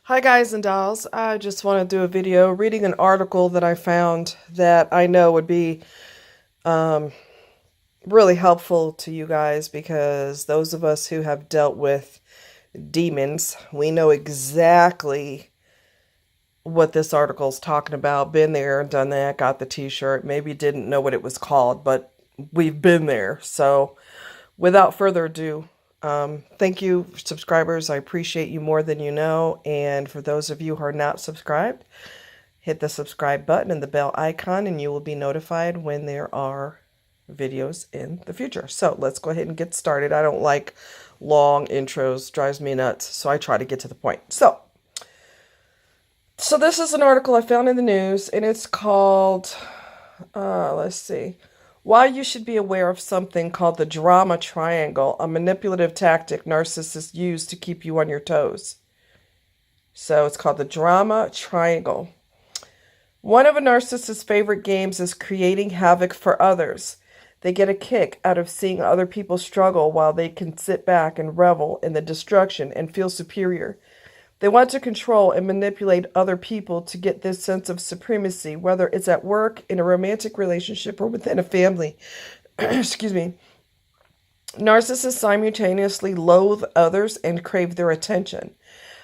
Hi guys and dolls, I just want to do a video reading an article that I found that I know would be um, really helpful to you guys because those of us who have dealt with demons, we know exactly what this article's talking about. Been there, done that, got the t-shirt, maybe didn't know what it was called, but we've been there. So without further ado, thank you, subscribers. I appreciate you more than you know. And for those of you who are not subscribed, hit the subscribe button and the bell icon, and you will be notified when there are videos in the future. So let's go ahead and get started. I don't like long intros, drives me nuts, so I try to get to the point. So this is an article I found in the news, and it's called, let's see, Why You Should Be Aware of Something Called the Drama Triangle, a manipulative tactic narcissists use to keep you on your toes. So it's called the Drama Triangle. One of a narcissist's favorite games is creating havoc for others. They get a kick out of seeing other people struggle while they can sit back and revel in the destruction and feel superior. They want to control and manipulate other people to get this sense of supremacy, whether it's at work, in a romantic relationship, or within a family. Excuse me. Narcissists simultaneously loathe others and crave their attention.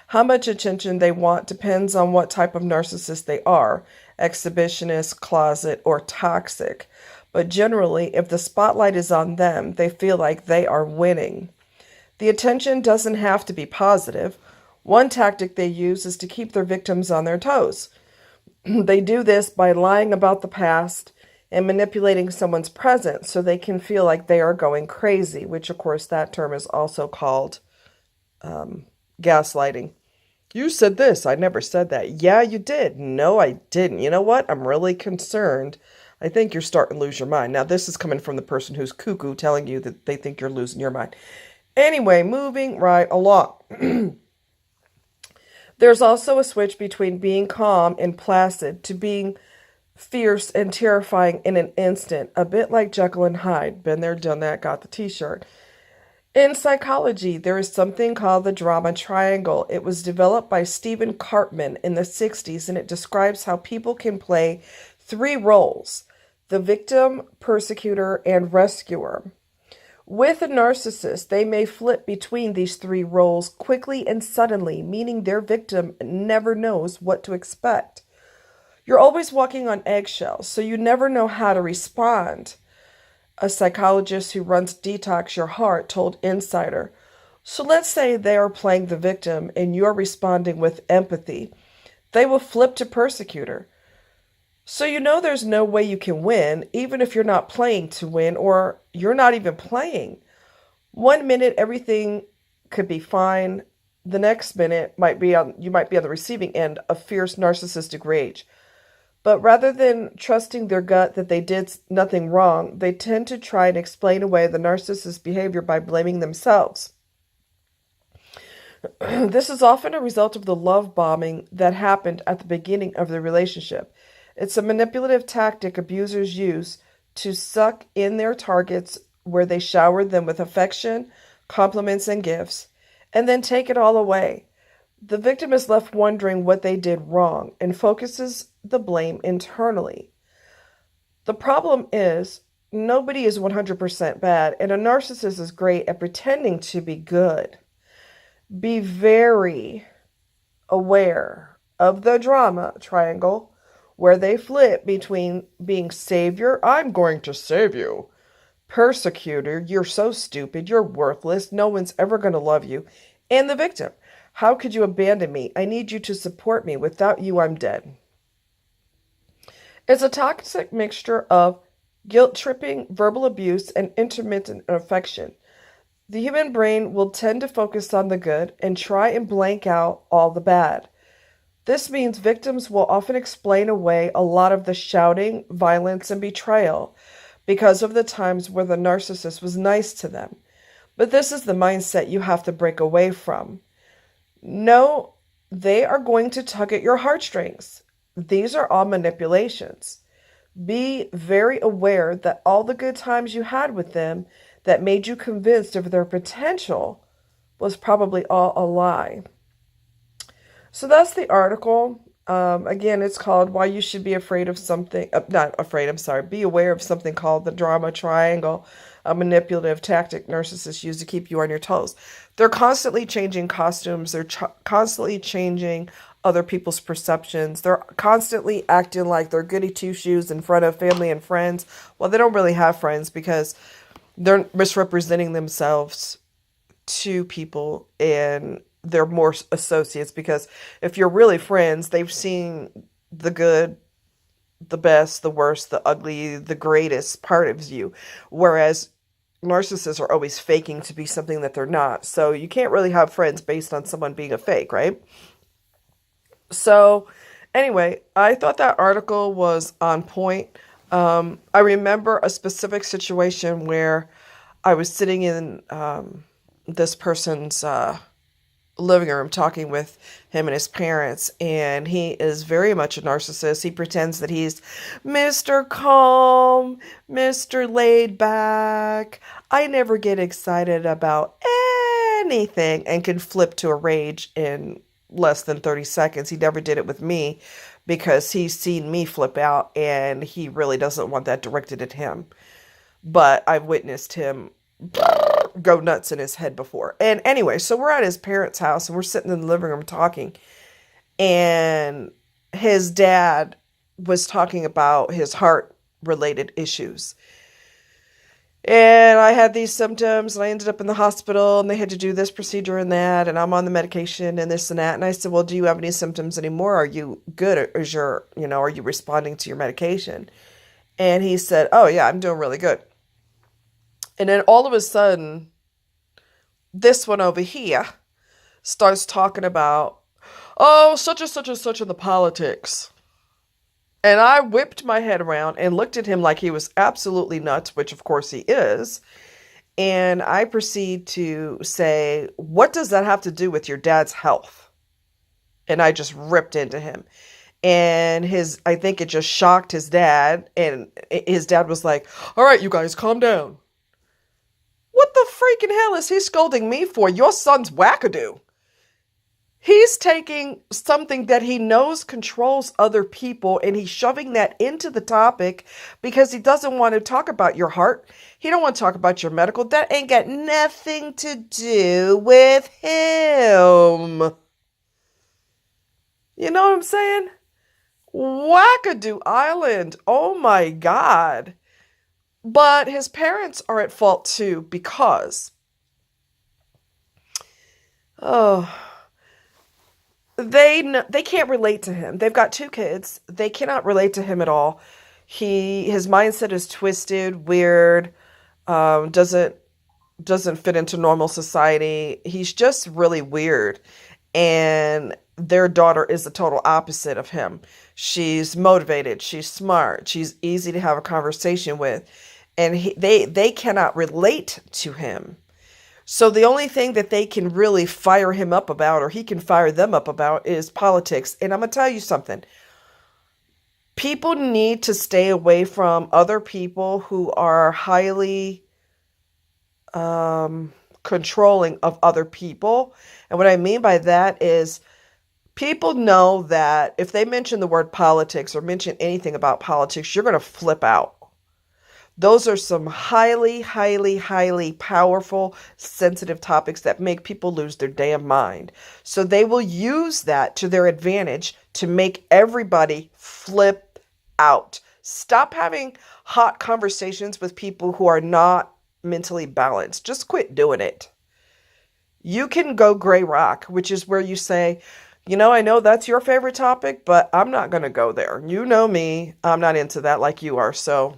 How much attention they want depends on what type of narcissist they are, exhibitionist, closet, or toxic. But generally, if the spotlight is on them, they feel like they are winning. The attention doesn't have to be positive. One tactic they use is to keep their victims on their toes. They do this by lying about the past and manipulating someone's present so they can feel like they are going crazy, which, of course, that term is also called gaslighting. You said this. I never said that. Yeah, you did. No, I didn't. You know what? I'm really concerned. I think you're starting to lose your mind. Now, this is coming from the person who's cuckoo telling you that they think you're losing your mind. Anyway, moving right along. There's also a switch between being calm and placid to being fierce and terrifying in an instant, a bit like Jekyll and Hyde. Been there, done that, got the t-shirt. In psychology, there is something called the drama triangle. It was developed by Stephen Cartman in the 60s, and it describes how people can play three roles: the victim, persecutor, and rescuer. With a narcissist, they may flip between these three roles quickly and suddenly, meaning their victim never knows what to expect. You're always walking on eggshells, so you never know how to respond. A psychologist who runs Detox Your Heart told Insider. So let's say they are playing the victim and you're responding with empathy. They will flip to persecutor. So you know there's no way you can win, even if you're not playing to win, or you're not even playing. 1 minute everything could be fine. The next minute you might be on the receiving end of fierce narcissistic rage. But rather than trusting their gut that they did nothing wrong, they tend to try and explain away the narcissist's behavior by blaming themselves. This is often a result of the love bombing that happened at the beginning of the relationship. It's a manipulative tactic abusers use to suck in their targets, where they shower them with affection, compliments, and gifts, and then take it all away. The victim is left wondering what they did wrong and focuses the blame internally. The problem is, nobody is 100% bad, and a narcissist is great at pretending to be good. Be very aware of the drama triangle, where they flip between being savior, I'm going to save you, persecutor, you're so stupid, you're worthless, no one's ever going to love you, and the victim, how could you abandon me? I need you to support me. Without you, I'm dead. It's a toxic mixture of guilt-tripping, verbal abuse, and intermittent affection. The human brain will tend to focus on the good and try and blank out all the bad. This means victims will often explain away a lot of the shouting, violence, and betrayal because of the times where the narcissist was nice to them. But this is the mindset you have to break away from. No, they are going to tug at your heartstrings. These are all manipulations. Be very aware that all the good times you had with them that made you convinced of their potential was probably all a lie. So that's the article. Again, it's called Why You Should Be Afraid of Something, not afraid, I'm sorry, be aware of something called the drama triangle, a manipulative tactic narcissists use to keep you on your toes. They're constantly changing costumes, they're constantly changing other people's perceptions, they're constantly acting like they're goody two shoes in front of family and friends. Well, they don't really have friends because they're misrepresenting themselves to people and they're more associates because if you're really friends, they've seen the good, the best, the worst, the ugly, the greatest part of you. Whereas narcissists are always faking to be something that they're not. So you can't really have friends based on someone being a fake, right? So anyway, I thought that article was on point. I remember a specific situation where I was sitting in this person's living room talking with him and his parents, and he is very much a narcissist. He pretends that he's Mr. Calm, Mr. Laid Back. I never get excited about anything and can flip to a rage in less than 30 seconds. He never did it with me because he's seen me flip out and he really doesn't want that directed at him. But I've witnessed him go nuts in his head before. And anyway, so we're at his parents' house and we're sitting in the living room talking. And his dad was talking about his heart related issues. And I had these symptoms and I ended up in the hospital and they had to do this procedure and that. And I'm on the medication and this and that. And I said, well, do you have any symptoms anymore? Are you good? Or is your, are you responding to your medication? And he said, oh yeah, I'm doing really good. And then all of a sudden, this one over here starts talking about, oh, such and such and such in the politics. And I whipped my head around and looked at him like he was absolutely nuts, which of course he is. And I proceed to say, what does that have to do with your dad's health? And I just ripped into him. And I think it just shocked his dad. And his dad was like, all right, you guys, calm down. What the freaking hell is he scolding me for? Your son's wackadoo. He's taking something that he knows controls other people and he's shoving that into the topic because he doesn't want to talk about your heart. He don't want to talk about your medical. That ain't got nothing to do with him. You know what I'm saying? Wackadoo Island. Oh my God. But his parents are at fault too because, they can't relate to him. They've got 2 kids. They cannot relate to him at all. His mindset is twisted, weird, doesn't fit into normal society. He's just really weird. And their daughter is the total opposite of him. She's motivated. She's smart. She's easy to have a conversation with. And they cannot relate to him. So the only thing that they can really fire him up about, or he can fire them up about, is politics. And I'm going to tell you something. People need to stay away from other people who are highly controlling of other people. And what I mean by that is people know that if they mention the word politics or mention anything about politics, you're going to flip out. Those are some highly, highly, highly powerful, sensitive topics that make people lose their damn mind. So they will use that to their advantage to make everybody flip out. Stop having hot conversations with people who are not mentally balanced. Just quit doing it. You can go gray rock, which is where you say, I know that's your favorite topic, but I'm not going to go there. You know me. I'm not into that like you are. So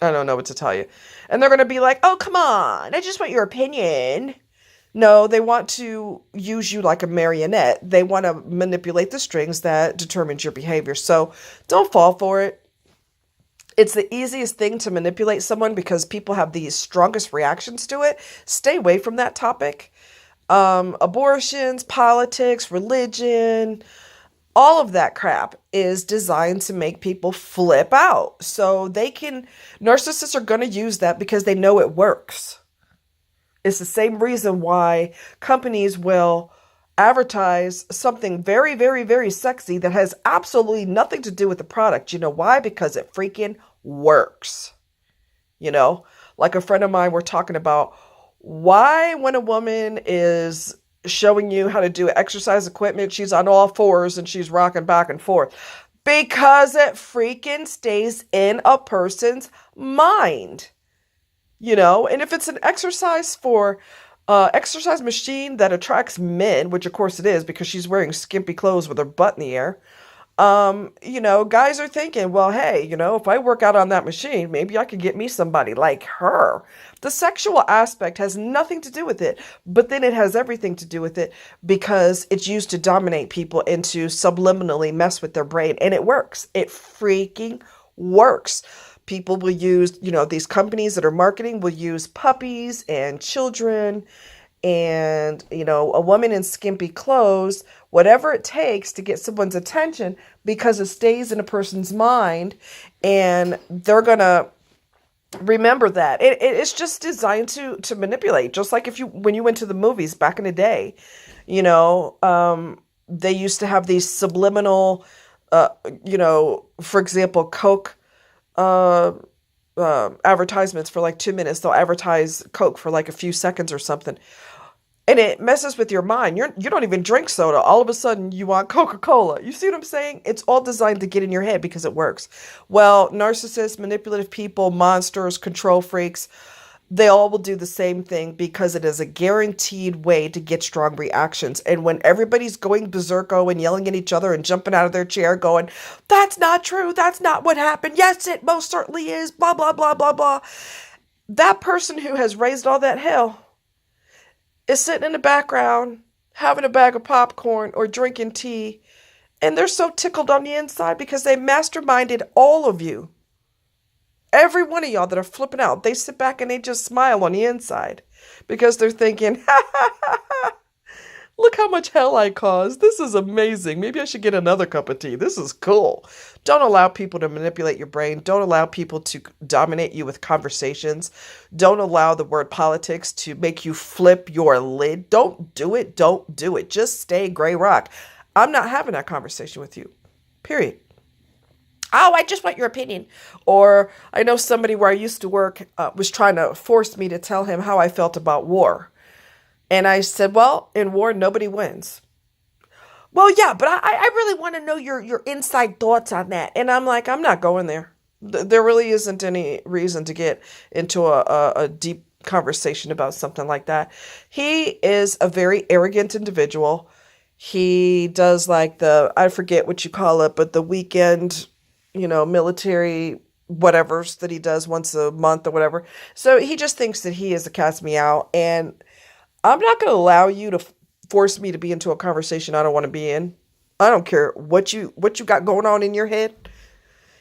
I don't know what to tell you. And they're going to be like, oh, come on. I just want your opinion. No, they want to use you like a marionette. They want to manipulate the strings that determines your behavior. So don't fall for it. It's the easiest thing to manipulate someone because people have the strongest reactions to it. Stay away from that topic. Abortions, politics, religion, all of that crap is designed to make people flip out. So narcissists are going to use that because they know it works. It's the same reason why companies will advertise something very, very, very sexy that has absolutely nothing to do with the product. You know why? Because it freaking works. You know, like a friend of mine, we're talking about why when a woman is showing you how to do exercise equipment, she's on all fours and she's rocking back and forth. Because it freaking stays in a person's mind. You know, and if it's an exercise machine that attracts men, which of course it is because she's wearing skimpy clothes with her butt in the air, you know, guys are thinking, well, hey, you know, if I work out on that machine, maybe I could get me somebody like her. The sexual aspect has nothing to do with it, but then it has everything to do with it because it's used to dominate people and to subliminally mess with their brain. And it works. It freaking works. People will use, you know, these companies that are marketing will use puppies and children and, you know, a woman in skimpy clothes, whatever it takes to get someone's attention because it stays in a person's mind and they're going to remember that. It's just designed to manipulate. Just like when you went to the movies back in the day, you know, they used to have these subliminal, you know, for example, Coke, advertisements for like 2 minutes. They'll advertise Coke for like a few seconds or something. And it messes with your mind. You don't even drink soda. All of a sudden, you want Coca-Cola. You see what I'm saying? It's all designed to get in your head because it works. Well, narcissists, manipulative people, monsters, control freaks, they all will do the same thing because it is a guaranteed way to get strong reactions. And when everybody's going berserko and yelling at each other and jumping out of their chair going, that's not true, that's not what happened, yes, it most certainly is, blah, blah, blah, blah, blah. That person who has raised all that hell is sitting in the background having a bag of popcorn or drinking tea, and they're so tickled on the inside because they masterminded all of you. Every one of y'all that are flipping out, they sit back and they just smile on the inside because they're thinking, ha, ha, ha, ha. Look how much hell I caused. This is amazing. Maybe I should get another cup of tea. This is cool. Don't allow people to manipulate your brain. Don't allow people to dominate you with conversations. Don't allow the word politics to make you flip your lid. Don't do it. Don't do it. Just stay gray rock. I'm not having that conversation with you. Period. Oh, I just want your opinion. Or I know somebody where I used to work was trying to force me to tell him how I felt about war. And I said, well, in war, nobody wins. Well, yeah, but I really want to know your inside thoughts on that. And I'm like, I'm not going there. There really isn't any reason to get into a deep conversation about something like that. He is a very arrogant individual. He does like I forget what you call it, but the weekend, you know, military whatevers that he does once a month or whatever. So he just thinks that he is a cast me out. And I'm not going to allow you to force me to be into a conversation I don't want to be in. I don't care what you got going on in your head.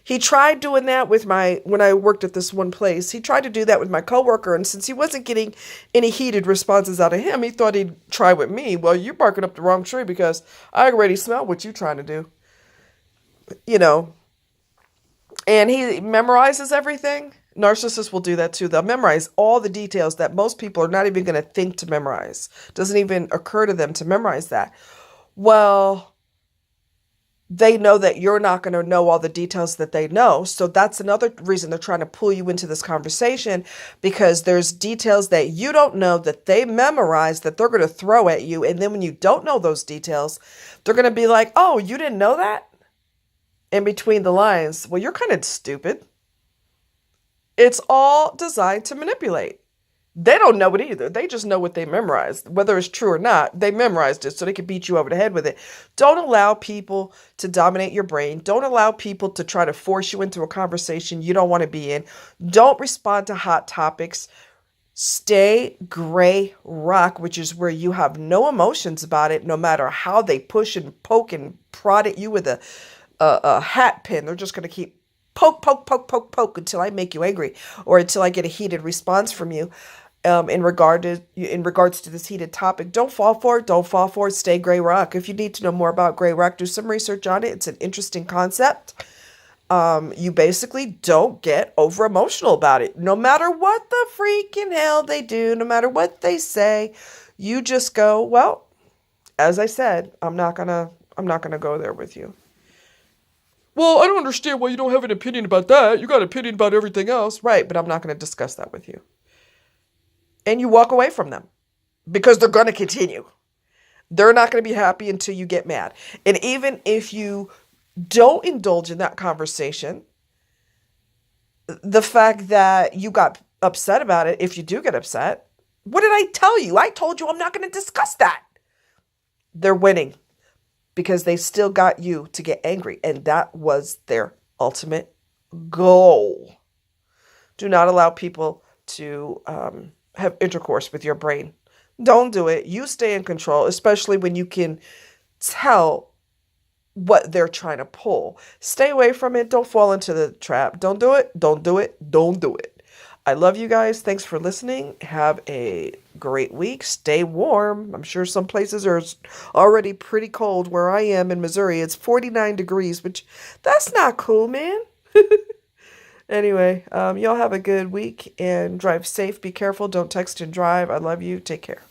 He tried doing that with when I worked at this one place. He tried to do that with my coworker, and since he wasn't getting any heated responses out of him, he thought he'd try with me. Well, you're barking up the wrong tree because I already smell what you're trying to do. You know, and he memorizes everything. Narcissists will do that too. They'll memorize all the details that most people are not even going to think to memorize. Doesn't even occur to them to memorize that. Well, they know that you're not going to know all the details that they know. So that's another reason they're trying to pull you into this conversation, because there's details that you don't know that they memorize that they're going to throw at you. And then when you don't know those details, they're going to be like, oh, you didn't know that? In between the lines, well, you're kind of stupid. It's all designed to manipulate. They don't know it either. They just know what they memorized. Whether it's true or not, they memorized it so they could beat you over the head with it. Don't allow people to dominate your brain. Don't allow people to try to force you into a conversation you don't want to be in. Don't respond to hot topics. Stay gray rock, which is where you have no emotions about it, no matter how they push and poke and prod at you with a hat pin. They're just going to keep poke, poke, poke, poke, poke until I make you angry or until I get a heated response from you in regards to this heated topic. Don't fall for it. Don't fall for it. Stay gray rock. If you need to know more about gray rock, do some research on it. It's an interesting concept. You basically don't get over emotional about it. No matter what the freaking hell they do, no matter what they say, you just go, well, as I said, I'm not gonna go there with you. Well, I don't understand why you don't have an opinion about that. You got an opinion about everything else. Right, but I'm not going to discuss that with you. And you walk away from them because they're going to continue. They're not going to be happy until you get mad. And even if you don't indulge in that conversation, the fact that you got upset about it, if you do get upset, what did I tell you? I told you I'm not going to discuss that. They're winning because they still got you to get angry. And that was their ultimate goal. Do not allow people to have intercourse with your brain. Don't do it. You stay in control, especially when you can tell what they're trying to pull. Stay away from it. Don't fall into the trap. Don't do it. Don't do it. Don't do it. I love you guys. Thanks for listening. Have a great week. Stay warm. I'm sure some places are already pretty cold. Where I am in Missouri, it's 49 degrees, which that's not cool, man. Anyway, y'all have a good week and drive safe. Be careful. Don't text and drive. I love you. Take care.